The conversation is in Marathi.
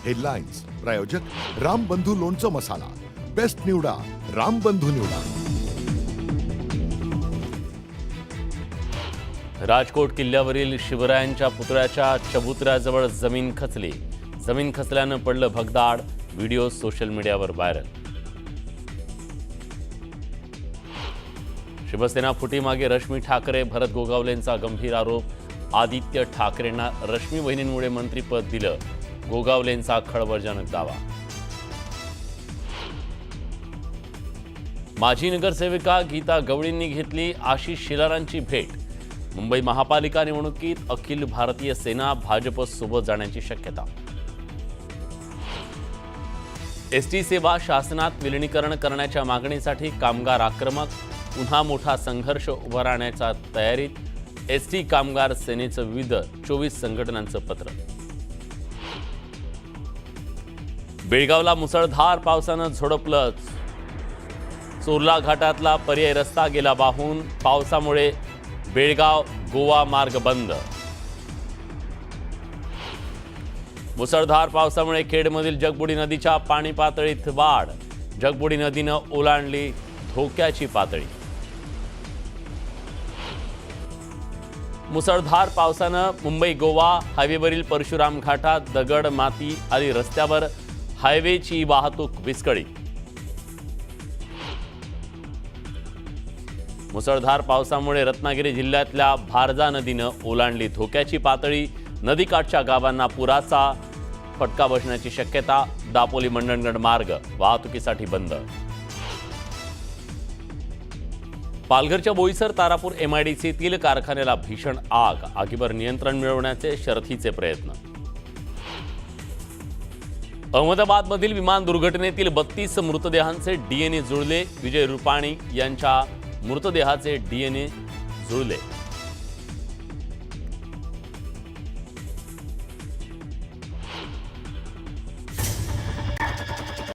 हेडलाईन्स प्रायोजक रामबंधू लोणचं मसाला, बेस्ट निवडा रामबंधू निवडा. राजकोट किल्ल्यावरील शिवरायांच्या पुतळ्याच्या चबुतऱ्याजवळ जमीन खचली. जमीन खचल्यानं पडलं भगदाड. व्हिडिओ सोशल मीडियावर व्हायरल. शिवसेना फुटीमागे रश्मी ठाकरे. भरत गोगावलेंचा गंभीर आरोप. आदित्य ठाकरेंना रश्मी बहिणींमुळे मंत्रिपद दिलं. गोगावलेंचा खळबळजनक दावा. माजी नगरसेविका गीता गवळींनी घेतली आशिष शेलारांची भेट. मुंबई महापालिका निवडणुकीत अखिल भारतीय सेना भाजप सोबत जाण्याची शक्यता. एसटी सेवा शासनात विलिनीकरण करण्याच्या मागणीसाठी कामगार आक्रमक. पुन्हा मोठा संघर्ष उभा राहण्याच्या तयारीत. एसटी कामगार सेनेचं विविध 24 संघटनांचं पत्र. बेळगावला मुसळधार पावसानं झोडपलं. चोरला घाटातला पर्यायी रस्ता गेला वाहून. पावसामुळे बेळगाव गोवा मार्ग बंद. मुसळधार पावसामुळे खेडमधील जगबुडी नदीच्या पाणी पातळीत वाढ. जगबुडी नदीनं ओलांडली धोक्याची पातळी. मुसळधार पावसानं मुंबई गोवा हायवेवरील परशुराम घाटात दगड माती आली रस्त्यावर. हायवेची वाहतूक विस्कळीत. मुसळधार पावसामुळे रत्नागिरी जिल्ह्यातल्या भारजा नदीनं ओलांडली धोक्याची पातळी. नदीकाठच्या गावांना पुराचा फटका बसण्याची शक्यता. दापोली मंडणगड मार्ग वाहतुकीसाठी बंद. पालघरच्या बोईसर तारापूर MIDCतील कारखान्याला भीषण आग. आगीवर नियंत्रण मिळवण्याचे शर्थीचे प्रयत्न. अहमदाबादमधील विमान दुर्घटनेतील 32 मृतदेहांचे DNA जुळले. विजय रुपाणी यांच्या मृतदेहाचे DNA जुळले.